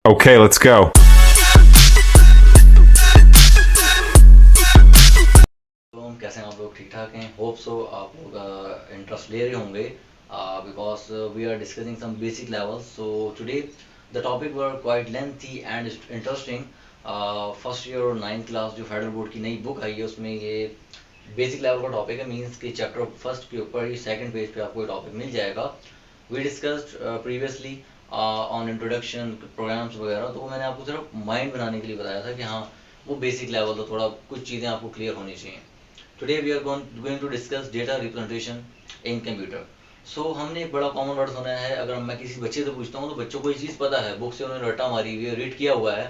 Okay, let's go. तो हम कैसे हैं आप लोग? ठीक ठाक हैं? होप सो आप लोग इंटरेस्ट ले रहे होंगे because we are discussing some basic levels. So today the topic were quite lengthy and interesting. First year और नाइन्थ क्लास जो फेडरल बोर्ड की नई बुक आई है उसमें ये बेसिक लेवल का टॉपिक है. मीन्स कि चैप्टर फर्स्ट के ऊपर ही सेकंड पेज पे आपको ये टॉपिक मिल जाएगा. We discussed previously on introduction programs वगैरह, तो वो मैंने आपको सिर्फ माइंड बनाने के लिए बताया था कि हाँ वो बेसिक लेवल तो थोड़ा कुछ चीज़ें आपको क्लियर होनी चाहिए. Today we are going to discuss data representation in computer. So हमने एक बड़ा कॉमन वर्ड सुना है. अगर मैं किसी बच्चे से पूछता हूँ तो बच्चों को ये चीज़ पता है, बुक से उन्होंने रट्टा मारी हुई है, रीड किया हुआ है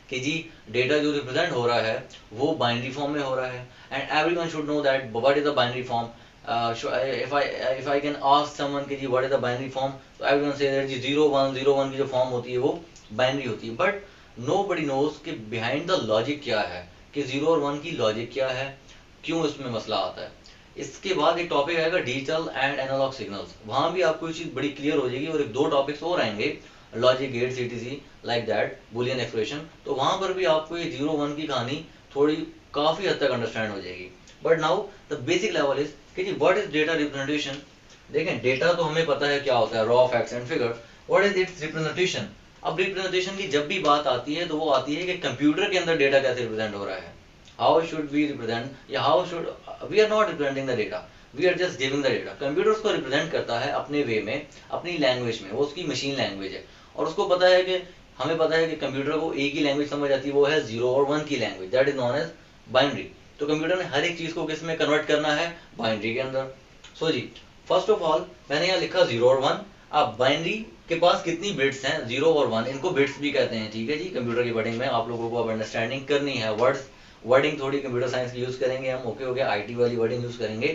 कि जी डेटा जो रिप्रेजेंट हो रहा है वो बाइनरी फॉर्म में हो रहा है. And everyone should know that what is the binary form. if I can ask someone कि जी what is the binary form, तो एवरीवन से दैट जी 0101 की जो फॉर्म होती है वो बाइनरी होती है. बट नोबडी नोज कि बिहाइंड द लॉजिक क्या है, कि 0 और 1 की लॉजिक क्या है, क्यों इसमें मसला आता है. इसके बाद एक टॉपिक आएगा डिजिटल एंड एनालॉग सिग्नल्स. वहां भी आपको ये चीज बड़ी क्लियर हो जाएगी. और एक दो टॉपिक्स और आएंगे, logic gates etc like that, Boolean expression. तो वहां पर भी आपको ये 0 1 की कहानी थोड़ी काफी हद तक अंडरस्टैंड हो जाएगी. But now the basic level is कि जी व्हाट इज डेटा रिप्रेजेंटेशन. देखें, डेटा तो हमें पता है क्या होता है, raw facts and figure. What is it's representation. अब रिप्रेजेंटेशन की जब भी बात आती है तो वो आती है कि कंप्यूटर के अंदर डेटा कैसे रिप्रेजेंट हो रहा है. How should we represent, या how should, we are not representing the data, we are just giving the data. Computer उसको रिप्रेजेंट करता है अपने वे में, अपनी लैंग्वेज में. वो उसकी मशीन लैंग्वेज है और उसको पता है कि हमें पता है कि कंप्यूटर को एक ही लैंग्वेज समझ आती है, वो है 0 और 1 की language, that is known as binary. तो कंप्यूटर ने हर एक चीज को किस में कन्वर्ट करना है, बाइनरी के अंदर. सो जी फर्स्ट ऑफ ऑल मैंने यहाँ लिखा 0 और 1. अब बाइनरी के पास कितनी बिट्स हैं, 0 और 1, इनको बिट्स भी कहते हैं. ठीक है जी, कंप्यूटर की वर्डिंग में आप लोगों को अब अंडरस्टैंडिंग करनी है. वर्डिंग थोड़ी कंप्यूटर साइंस की यूज करेंगे हम. ओके ओके, आईटी वाली वर्डिंग यूज करेंगे.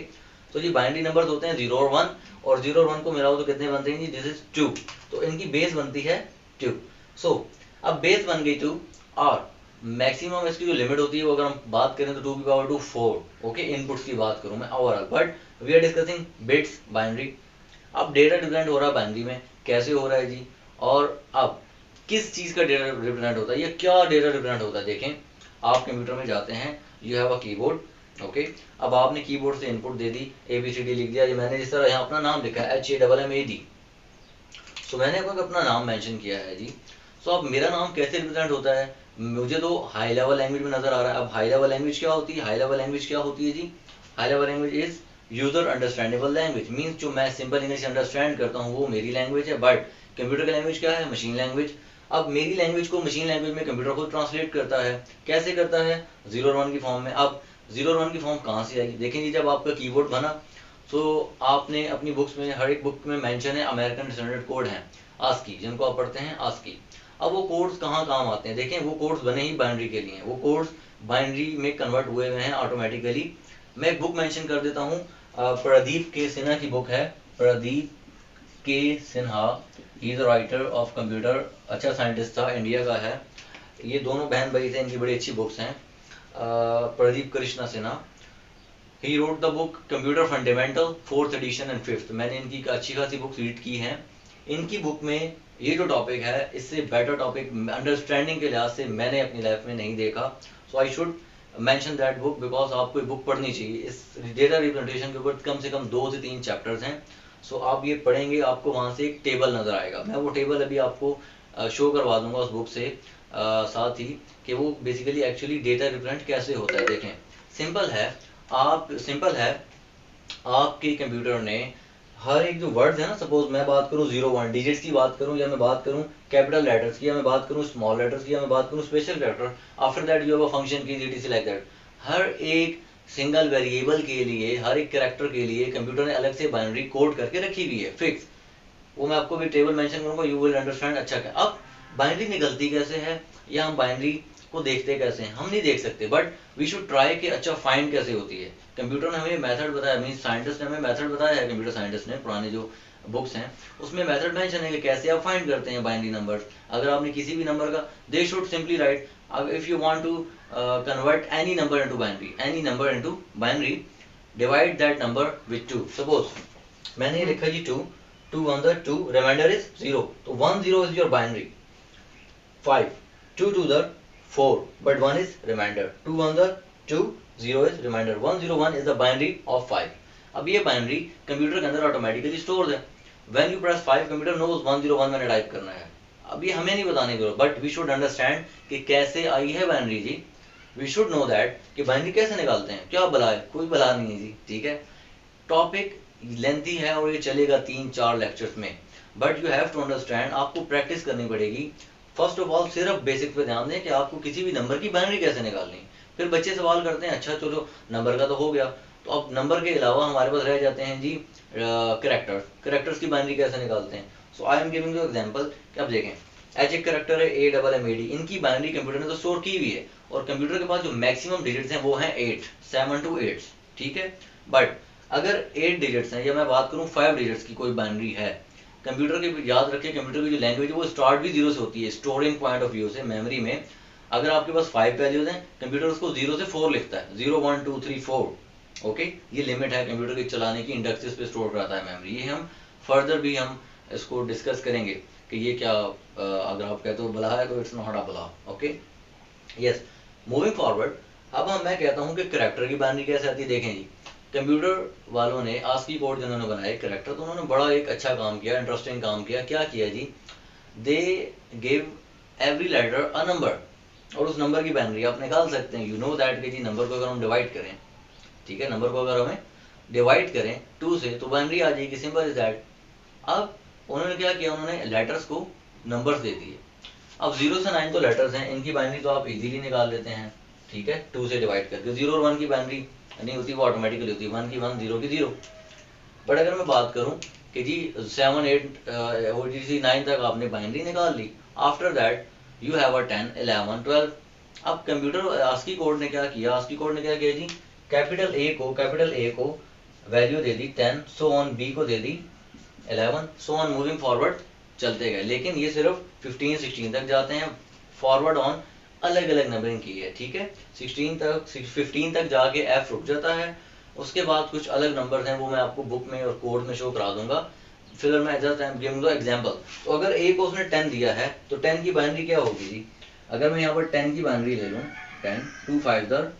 तो जी बाइनरी नंबर्स होते हैं 0 और 1, और 0 और 1 को मिलाओ तो कितने बनते हैं जी, दिस इज 2. तो इनकी बेस बनती है 2. सो अब बेस बन गई 2, और मैक्सिमम इसकी जो लिमिट होती है वो अगर हम बात करें तो 2 4. ओके, इनपुट्स की बात करूं मैं overall, but we are discussing bits, binary. अब डेटा रिप्रेजेंट हो रहा है बाइनरी में, कैसे हो रहा है जी, और अब किस चीज का डेटा रिप्रेजेंट होता है, या क्या डेटा रिप्रेजेंट होता है. देखें, आप कंप्यूटर में जाते हैं, you have a keyboard. Okay, अब आपने कीबोर्ड से इनपुट दे दी, ABCD लिख दिया. मैंने जिस तरह यहाँ अपना नाम लिखा है HAMMAD, सो मैंने अपना नाम मेंशन किया है जी. सो अब मेरा नाम कैसे रिप्रेजेंट होता है, मुझे तो हाई लेवल लैंग्वेज में नजर आ रहा है. अब हाई लेवल लैंग्वेज क्या होती है, हाई लेवल लैंग्वेज क्या होती है जी, high level language is user understandable language. Means जो मैं सिंपल इंग्लिश अंडरस्टैंड करता हूँ वो मेरी लैंग्वेज है. बट कंप्यूटर का लैंग्वेज क्या है, मशीन लैंग्वेज. अब मेरी लैंग्वेज को मशीन लैंग्वेज में कंप्यूटर खुद ट्रांसलेट करता है. कैसे करता है, 0 और 1 की फॉर्म में. अब 0 और 1 की फॉर्म कहाँ से आएगी, देखें जी, जब आपका कीबोर्ड बना तो आपने अपनी बुक्स में, हर एक बुक में मेंशन है अमेरिकन स्टैंडर्ड कोड है, ASCII, जिनको आप पढ़ते हैं ASCII. अब वो कोड्स कहाँ काम आते हैं, देखें वो कोड्स बने ही बाइनरी के लिए. वो कोड्स बाइनरी में कन्वर्ट हुए हुए हैं ऑटोमेटिकली. मैं एक बुक मेंशन कर देता हूँ, प्रदीप के सिन्हा की बुक है. प्रदीप के Sinha, he is writer of computer, अच्छा साइंटिस्ट था, इंडिया का है. ये दोनों बहन भाई थे, इनकी बड़ी अच्छी बुक्स हैं. Pradeep Krishna Sinha, he wrote the book computer fundamental, 4th edition and 5th. मैंने इनकी अच्छी खासी बुक्स रीड की हैं. इनकी बुक में ये जो टॉपिक है, इससे बेटर टॉपिक अंडरस्टैंडिंग के लिहाज से मैंने अपनी लाइफ में नहीं देखा. So I should mention that book, because आपको ये बुक पढ़नी चाहिए. इस डेटा रिप्रेजेंटेशन के ऊपर कम से कम 2 से 3 चैप्टर्स हैं. सो आप ये पढ़ेंगे, आपको वहां से एक टेबल नजर आएगा. मैं वो टेबल अभी आपको शो करवा दूंगा उस बुक से साथ ही, कि वो बेसिकली एक्चुअली डेटा रिप्रेजेंट कैसे होता है. देखें, सिंपल है, आपके कंप्यूटर ने हर एक जो वर्ड्स है ना, सपोज मैं बात करूं 0 1 डिजिट्स की बात करूं, या मैं बात करूं कैपिटल लेटर्स की, या मैं बात करूं स्मॉल लेटर्स की, या मैं बात करूं special character, after that you have a function की etc लाइक दैट. हर एक सिंगल वेरिएबल के लिए, हर एक कैरेक्टर के लिए कंप्यूटर ने अलग से बाइनरी कोड करके रखी हुई है, फिक्स. वो मैं आपको भी टेबल मेंशन करूंगा, यू विल अंडरस्टैंड. अच्छा, क्या अब बाइनरी निकलती कैसे है, या हम बाइनरी को देखते कैसे हैं, हम नहीं देख सकते, बट वी शुड ट्राई कि अच्छा फाइंड कैसे होती है. कंप्यूटर ने हमें मेथड बताया, मीन साइंटिस्ट ने हमें मेथड बताया है, कंप्यूटर साइंटिस्ट ने, पुराने जो बुक्स हैं उसमें मेथड मेंशन है कि कैसे आप फाइंड करते हैं बाइनरी नंबर्स. अगर आपने किसी भी नंबर का, they should simply write, if you want to convert any number into binary, divide that number with 2. Suppose मैंने ये लिखा जी 2, 2 1 2, रिमाइंडर इज 0, तो 1 0 is your binary. 5, 2 to the 4, but 1 is remainder, 2 1 the 2, 0 is remainder, 101 is the binary of 5. अब ये binary computer के अंदर automatically store है. When you press 5, computer knows 101 मैंने टाइप करना है. अब ये हमें नहीं बताने की जरूरत, बट वी शुड अंडरस्टैंड कि कैसे आई है बाइनरी जी. वी शुड नो दैट कि बाइनरी कैसे निकालते हैं. क्या भला है? कोई भला नहीं है जी. ठीक है, टॉपिक लेंथी है और ये चलेगा 3-4 लेक्चर्स में, but you have to understand, आपको प्रैक्टिस करनी पड़ेगी. फर्स्ट ऑफ ऑल सिर्फ बेसिक पे ध्यान दें कि आपको किसी भी नंबर की बाइनरी कैसे निकालनी. फिर बच्चे सवाल करते हैं, अच्छा चलो नंबर का तो हो गया, तो अब नंबर के अलावा हमारे पास रह जाते हैं जी करेक्टर्स की बाइनरी कैसे निकालते हैं. So I am giving you example कि अब देखें, एच एक करेक्टर है, AMMAD, इनकी बाइनरी कंप्यूटर ने तो स्टोर की हुई है, और कंप्यूटर के पास जो मैक्सिमम डिजिट्स हैं वो हैं 8, 7 to 8. ठीक है, बट अगर 8 डिजिट्स हैं, या मैं बात करूं 5 डिजिट्स की कोई बाइनरी है, कंप्यूटर के, याद रखिए कंप्यूटर की जो लैंग्वेज है वो स्टार्ट भी जीरो से होती है. स्टोरिंग पॉइंट ऑफ व्यू से मेमोरी में अगर आपके पास 5 वैल्यूज हैं, कंप्यूटर उसको 0 से 4 लिखता है, 0 1 2 3 4. ओके, ये लिमिट है कंप्यूटर के चलाने की, इंडेक्सेस पे स्टोर कराता है मेमोरी. ये हम फर्दर भी हम इसको डिस्कस करेंगे कि ये क्या, अगर आप कहते हो भला है तो इट्स नॉट अ भला. Okay, yes, moving forward. अब मैं कहता हूँ कि करेक्टर की बाइनरी कैसे आती है. देखें जी, कंप्यूटर वालों ने आस्की कोड जिन्होंने बनाए करेक्टर, तो उन्होंने बड़ा एक अच्छा काम किया, इंटरेस्टिंग काम किया. क्या किया जी, they give every letter a number, और उस नंबर की बाइनरी आप निकाल सकते हैं. यू नो दैट कि जी नंबर को अगर हम डिवाइड करें, ठीक है, नंबर को अगर हमें डिवाइड करें 2 से तो बाइनरी आ जाएगी. Simple is that. अब उन्होंने क्या किया, उन्होंने लेटर्स को नंबर्स दे दिए. अब 0 से 9 तो लेटर्स हैं, इनकी बाइनरी तो आप इजीली निकाल लेते हैं. ठीक है, 2 से डिवाइड करके. 0 और 1 की बाइनरी नहीं होती, वो ऑटोमेटिकली होती है, 1 की 1, 0 की 0. बट अगर मैं बात करूं कि जी 7 8 9 तक आपने बाइनरी निकाल ली, after that you have a 10 11 12. अब कंप्यूटर आस्की कोड ने क्या किया, आस्की कोड ने क्या किया जी, कैपिटल ए को वैल्यू दे दी 10, सो ऑन बी को दे दी 11, सो ऑन मूविंग फॉरवर्ड चलते गए. लेकिन ये सिर्फ 15 16 तक जाते हैं. फॉरवर्ड ऑन अलग अलग नंबरिंग की है. ठीक है, 15 तक जाके एफ रुक जाता है. उसके बाद कुछ अलग नंबर हैं, वो मैं आपको बुक में और कोड में शो करा दूंगा. फिर मैं just I am giving the example. तो अगर ए को उसने 10 दिया है, तो 10 की बाइनरी क्या होगी जी. अगर मैं यहाँ पर 10 की बाइनरी ले लूँ, 10 2 5 दर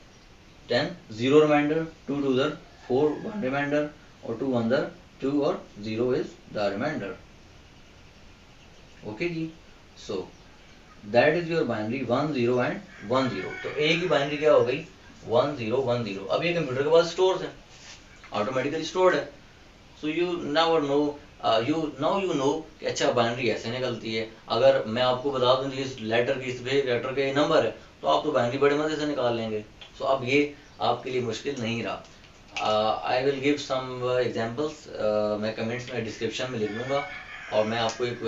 10, 0 रिमाइंडर, 2 2 दर 4 1 रिमाइंडर, और 2 1 दर 2, और 0 इज द रिमाइंडर. ओके जी, so that is your binary 1 0 and 1 0. तो ए की बाइनरी क्या हो गई, 1 0 1 0. अब ये कंप्यूटर के पास स्टोर है, ऑटोमेटिकली स्टोर्ड है. So you now know, you know कि अच्छा बाइनरी ऐसे निकलती है. अगर मैं आपको बता दूं इस लेटर की, इस लेटर के नंबर है, तो आप तो बाइनरी बड़े मजे से निकाल लेंगे. सो अब ये आपके लिए मुश्किल नहीं रहा. I will give some examples, मैं कमेंट्स में डिस्क्रिप्शन में लिख लूंगा, और मैं आपको एक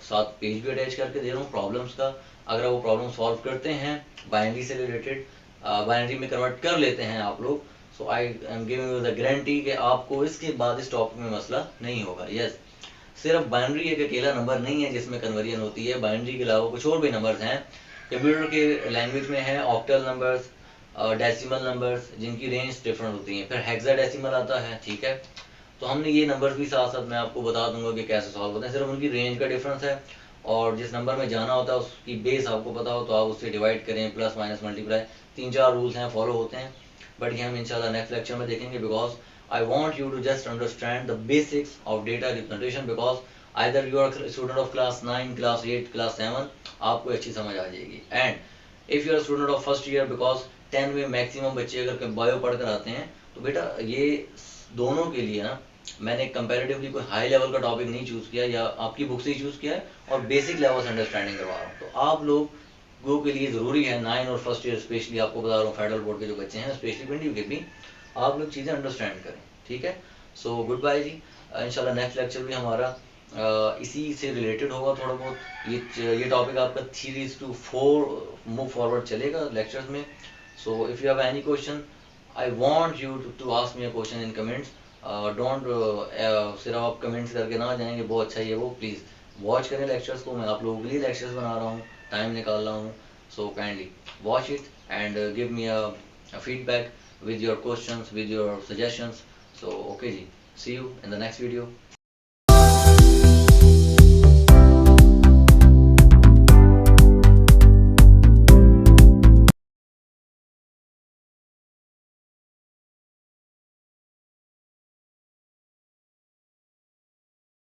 साथ पेज भी अटैच करके दे रहा हूँ प्रॉब्लम्स का. अगर वो प्रॉब्लम सॉल्व करते हैं बाइनरी से रिलेटेड, बाइनरी में कन्वर्ट कर लेते हैं आप लोग, so I am giving you the guarantee कि आपको इसके बाद इस टॉपिक में मसला नहीं होगा. यस, सिर्फ बाइनरी एक अकेला नंबर नहीं है जिसमें कन्वर्जन होती है. बाइनरी के अलावा कुछ और भी नंबर्स हैं. कंप्यूटर के लैंग्वेज में है ऑक्टल नंबर्स, डेसिमल नंबर्स, जिनकी रेंज डिफरेंट होती है. फिर हेक्साडेसिमल आता है. ठीक है, तो हमने ये नंबर्स भी साथ साथ मैं आपको बता दूंगा कि कैसे सॉल्व होते हैं. सिर्फ उनकी रेंज का डिफरेंस है, और जिस नंबर में जाना होता है उसकी बेस आपको पता हो तो आप उससे डिवाइड करें, प्लस माइनस मल्टीप्लाई. 3-4 रूल्स हैं, फॉलो होते हैं. बट ये हम इंशाल्लाह नेक्स्ट लेक्चर में देखेंगे, because I want you to just understand the basics of data representation. Because either you are student of class 9, class 8, class 7, आपको अच्छी समझ आ जाएगी. And if you are student of first year, because 10 में maximum बच्चे अगर bio पढ़ कर आते हैं, तो बेटा ये दोनों के लिए ना मैंने कंपैरेटिवली कोई हाई लेवल का टॉपिक नहीं चूज किया, या आपकी बुक से ही चूज किया है, और बेसिक लेवल से अंडरस्टैंडिंग करवा रहा हूँ. तो आप लोगों के लिए जरूरी है 9 और फर्स्ट ईयर स्पेशली, आपको बता रहा हूँ फेडरल बोर्ड के जो बच्चे हैं, स्पेशली पिंडी के भी, आप लोग चीजें अंडरस्टैंड करें. ठीक है, सो गुड बाय जी. इंशाल्लाह नेक्स्ट लेक्चर भी हमारा इसी से रिलेटेड होगा थोड़ा बहुत. ये टॉपिक आपका 3 to 4 मूव फॉरवर्ड चलेगा लेक्चर्स में. So if you have any question, I want you to ask me a question in comments. Don't सिर्फ आप कमेंट्स करके ना जाएंगे बहुत अच्छा ये वो. प्लीज़ वॉच करें लेक्चर्स को, मैं आप लोगों के लिए लेक्चर्स बना रहा हूँ, टाइम निकाल रहा हूँ. So kindly watch it and give me a feedback with your questions, with your suggestions. So okay ji, see you in the next video.